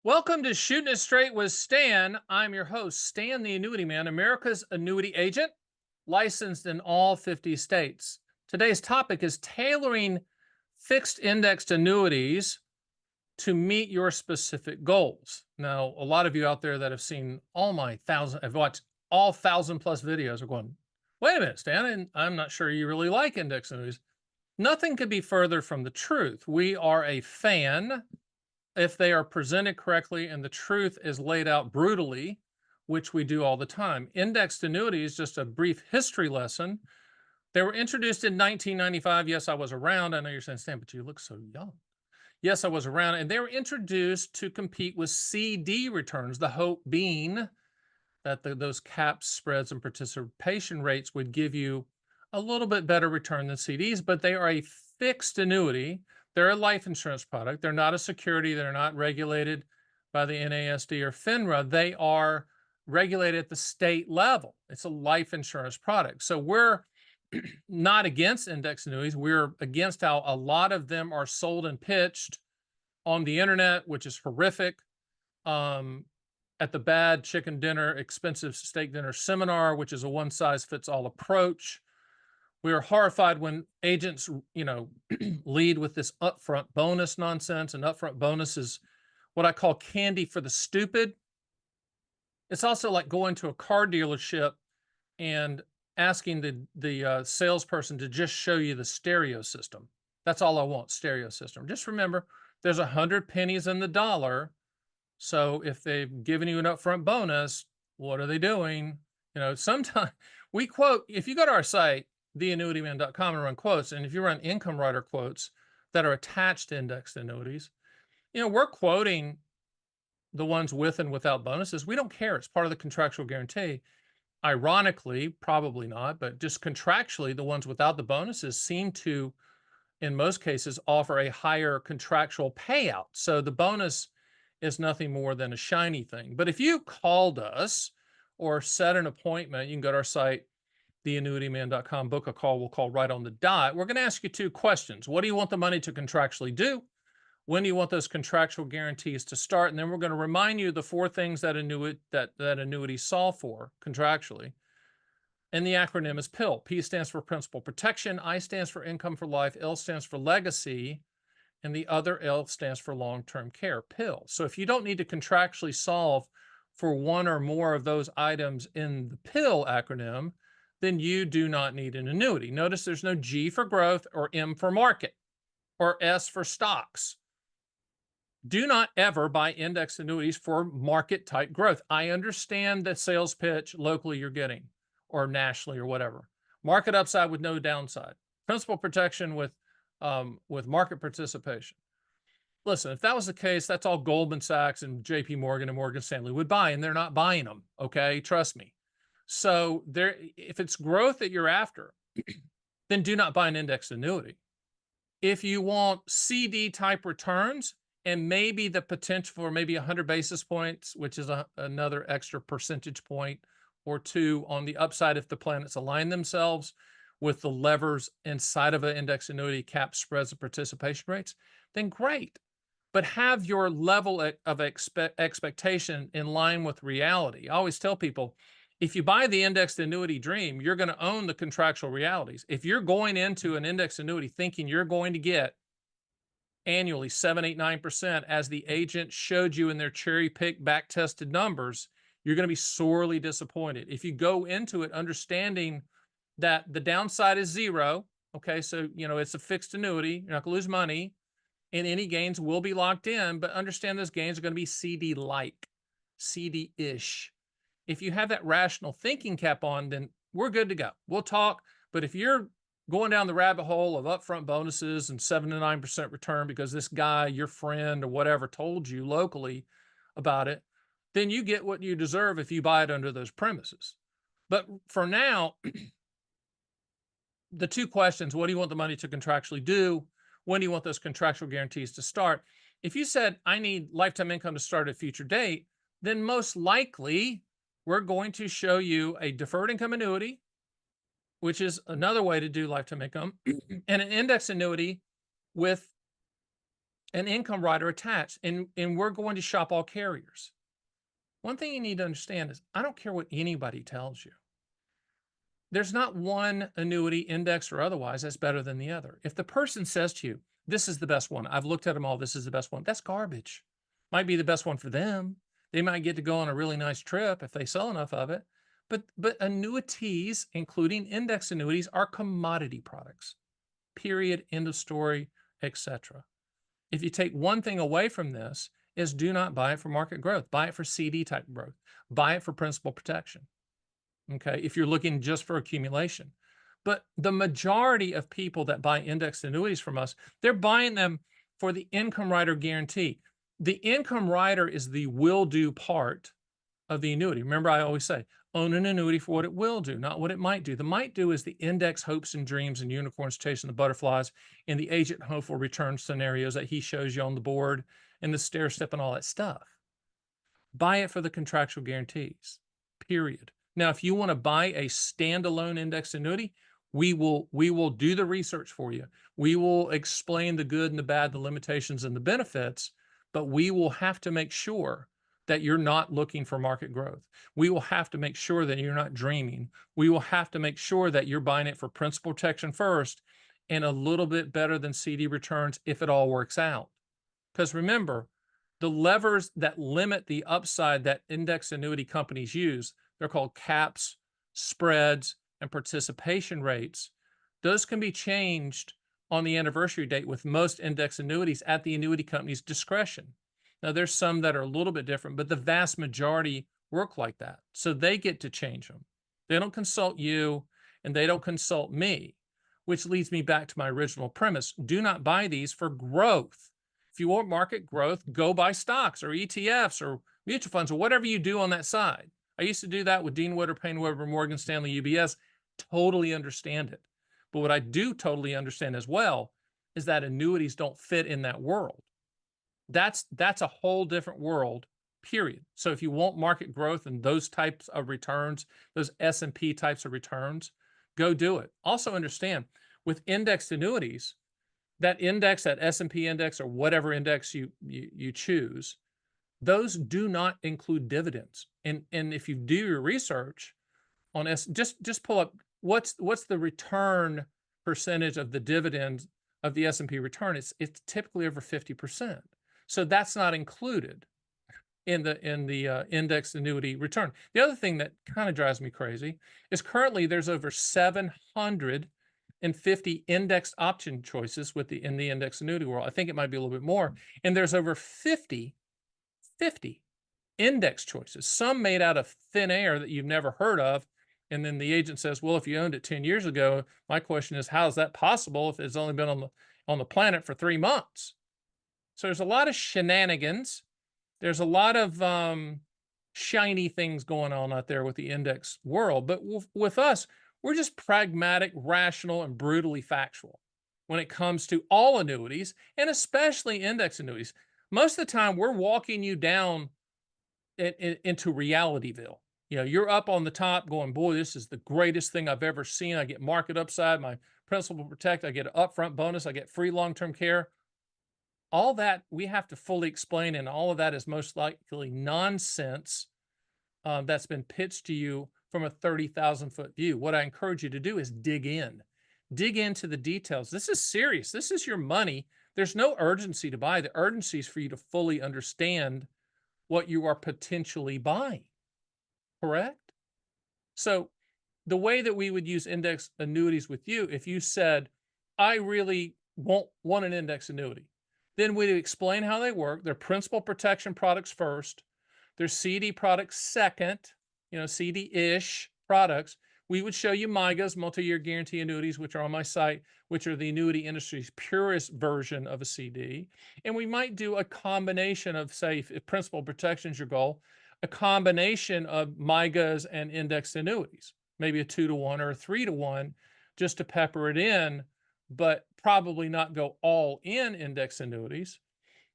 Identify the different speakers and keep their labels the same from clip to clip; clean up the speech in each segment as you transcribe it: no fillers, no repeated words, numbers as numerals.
Speaker 1: Welcome to Shooting It Straight with Stan. I'm your host, Stan the Annuity Man, America's annuity agent, licensed in all 50 states. Today's topic is tailoring fixed indexed annuities to meet your specific goals. Now, a lot of you out there that have seen all my have watched all 1,000+ videos are going, wait a minute, Stan, and I'm not sure you really like index annuities. Nothing could be further from the truth. We are a fan if they are presented correctly and the truth is laid out brutally, which we do all the time. Indexed annuities, just a brief history lesson. They were introduced in 1995. Yes, I was around. I know you're saying, Stan, but you look so young. Yes, I was around. And they were introduced to compete with CD returns, the hope being that those caps, spreads, and participation rates would give you a little bit better return than CDs, but they are a fixed annuity. They're a life insurance product. They're not a security. They're not regulated by the NASD or FINRA. They are regulated at the state level. It's a life insurance product. So we're not against index annuities. We're against how a lot of them are sold and pitched on the internet, which is horrific. At the bad chicken dinner, expensive steak dinner seminar, which is a one size fits all approach. We are horrified when agents, lead with this upfront bonus nonsense. And upfront bonus is what I call candy for the stupid. It's also like going to a car dealership and asking the salesperson to just show you the stereo system. That's all I want, stereo system. Just remember, there's 100 pennies in the dollar. So if they've given you an upfront bonus, what are they doing? Sometimes we quote, if you go to our site, theannuityman.com, and run quotes, and if you run income rider quotes that are attached to indexed annuities, we're quoting the ones with and without bonuses. We don't care. It's part of the contractual guarantee. Ironically, probably not, but just contractually, the ones without the bonuses seem to, in most cases, offer a higher contractual payout. So the bonus is nothing more than a shiny thing. But if you called us or set an appointment, you can go to our site, theannuityman.com, book a call. We'll call right on the dot. We're going to ask you two questions. What do you want the money to contractually do? When do you want those contractual guarantees to start? And then we're going to remind you the four things that annuities solve for contractually. And the acronym is PIL. P stands for principal protection. I stands for income for life. L stands for legacy. And the other L stands for long-term care, PIL. So if you don't need to contractually solve for one or more of those items in the PIL acronym, then you do not need an annuity. Notice there's no G for growth or M for market or S for stocks. Do not ever buy index annuities for market type growth. I understand the sales pitch locally you're getting or nationally or whatever. Market upside with no downside. Principal protection with market participation. Listen, if that was the case, that's all Goldman Sachs and JP Morgan and Morgan Stanley would buy, and they're not buying them. Okay, trust me. So if it's growth that you're after, then do not buy an indexed annuity. If you want CD type returns and maybe the potential for maybe 100 basis points, which is another extra percentage point or two on the upside if the planets align themselves with the levers inside of an index annuity, cap, spreads, and participation rates, then great. But have your level of expectation in line with reality. I always tell people, if you buy the indexed annuity dream, you're going to own the contractual realities. If you're going into an indexed annuity thinking you're going to get annually 7, 8, 9%, as the agent showed you in their cherry pick back tested numbers, you're going to be sorely disappointed. If you go into it understanding that the downside is zero, okay, so it's a fixed annuity, you're not going to lose money, and any gains will be locked in, but understand those gains are going to be CD-like, CD-ish. If you have that rational thinking cap on, then we're good to go. We'll talk. But if you're going down the rabbit hole of upfront bonuses and 7 to 9% return because this guy, your friend or whatever, told you locally about it, then you get what you deserve if you buy it under those premises. But for now, the two questions: what do you want the money to contractually do? When do you want those contractual guarantees to start? If you said, I need lifetime income to start at a future date, then most likely we're going to show you a deferred income annuity, which is another way to do lifetime income, and an index annuity with an income rider attached, and we're going to shop all carriers. One thing you need to understand is I don't care what anybody tells you. There's not one annuity, index or otherwise, that's better than the other. If the person says to you, this is the best one, I've looked at them all, this is the best one, that's garbage. Might be the best one for them. They might get to go on a really nice trip if they sell enough of it. But annuities, including index annuities, are commodity products. Period. End of story, etc. If you take one thing away from this, is do not buy it for market growth. Buy it for CD type growth. Buy it for principal protection. Okay, if you're looking just for accumulation. But the majority of people that buy indexed annuities from us, they're buying them for the income rider guarantee. The income rider is the will do part of the annuity. Remember, I always say, own an annuity for what it will do, not what it might do. The might do is the index hopes and dreams and unicorns chasing the butterflies and the agent hopeful return scenarios that he shows you on the board and the stair step and all that stuff. Buy it for the contractual guarantees, period. Now, if you want to buy a standalone index annuity, we will do the research for you. We will explain the good and the bad, the limitations and the benefits, but we will have to make sure that you're not looking for market growth. We will have to make sure that you're not dreaming. We will have to make sure that you're buying it for principal protection first and a little bit better than CD returns if it all works out. Because remember, the levers that limit the upside that index annuity companies use, they're called caps, spreads, and participation rates. Those can be changed on the anniversary date with most index annuities at the annuity company's discretion. Now, there's some that are a little bit different, but the vast majority work like that. So they get to change them. They don't consult you and they don't consult me, which leads me back to my original premise. Do not buy these for growth. If you want market growth, go buy stocks or ETFs or mutual funds or whatever you do on that side. I used to do that with Dean Witter, Payne Weber, Morgan Stanley, UBS. Totally understand it. But what I do totally understand as well is that annuities don't fit in that world. That's a whole different world, period. So if you want market growth and those types of returns, those S&P types of returns, go do it. Also understand, with indexed annuities, that index, that S&P index or whatever index you choose, those do not include dividends. And if you do your research on just pull up what's the return percentage of the dividend of the S&P return. It's typically over 50%. So that's not included in the indexed annuity return. The other thing that kind of drives me crazy is currently there's over 750 indexed option choices in the indexed annuity world. I think it might be a little bit more. And there's over 50 index choices, some made out of thin air that you've never heard of. And then the agent says, well, if you owned it 10 years ago, my question is, how is that possible if it's only been on the planet for 3 months? So there's a lot of shenanigans. There's a lot of shiny things going on out there with the index world. But with us, we're just pragmatic, rational, and brutally factual when it comes to all annuities, and especially index annuities. Most of the time, we're walking you down into Realityville. You know, you're up on the top going, boy, this is the greatest thing I've ever seen. I get market upside, my principal protect, I get an upfront bonus, I get free long-term care. All that we have to fully explain, and all of that is most likely nonsense that's been pitched to you from a 30,000-foot view. What I encourage you to do is dig into the details. This is serious. This is your money. There's no urgency to buy. The urgency is for you to fully understand what you are potentially buying, correct? So the way that we would use index annuities with you, if you said, I really want an index annuity, then we'd explain how they work. They're principal protection products first. They're CD products second, CD-ish products. We would show you MYGAs, multi-year guarantee annuities, which are on my site, which are the annuity industry's purest version of a CD. And we might do a combination of, say, if principal protection is your goal, a combination of MYGAs and indexed annuities, maybe a 2-to-1 or a 3-to-1, just to pepper it in, but probably not go all in index annuities.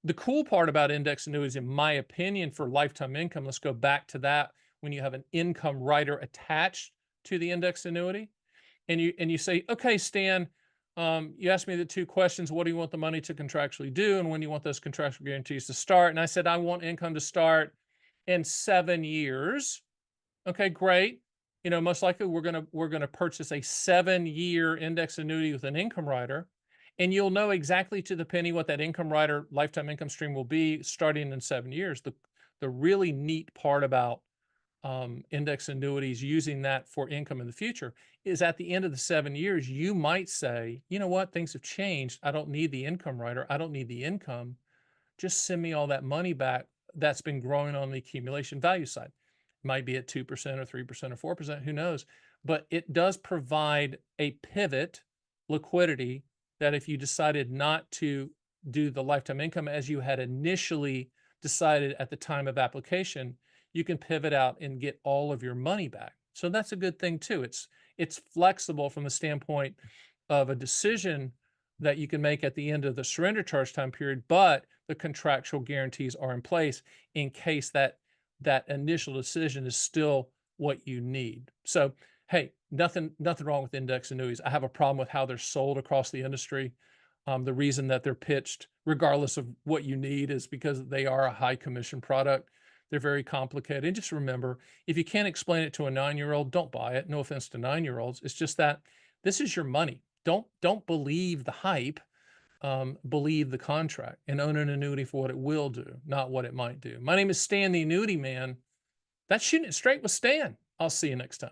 Speaker 1: The cool part about index annuities, in my opinion, for lifetime income, let's go back to that, when you have an income rider attached to the index annuity, and you say, okay, Stan, You asked me the two questions. What do you want the money to contractually do? And when do you want those contractual guarantees to start? And I said, I want income to start in 7 years. Okay, great. Most likely we're gonna purchase a 7-year index annuity with an income rider, and you'll know exactly to the penny what that income rider lifetime income stream will be starting in 7 years. The really neat part about index annuities using that for income in the future is at the end of the 7 years, you might say, you know what, things have changed. I don't need the income rider. I don't need the income. Just send me all that money back that's been growing on the accumulation value side. Might be at 2% or 3% or 4%, who knows? But it does provide a pivot liquidity that if you decided not to do the lifetime income as you had initially decided at the time of application, you can pivot out and get all of your money back. So that's a good thing too. It's flexible from the standpoint of a decision that you can make at the end of the surrender charge time period, but the contractual guarantees are in place in case that initial decision is still what you need. So, hey, nothing wrong with index annuities. I have a problem with how they're sold across the industry. The reason that they're pitched, regardless of what you need, is because they are a high commission product. They're very complicated. And just remember, if you can't explain it to a 9-year-old, don't buy it. No offense to 9-year-olds. It's just that this is your money. Don't believe the hype. Believe the contract and own an annuity for what it will do, not what it might do. My name is Stan, the Annuity Man. That's Shooting It Straight with Stan. I'll see you next time.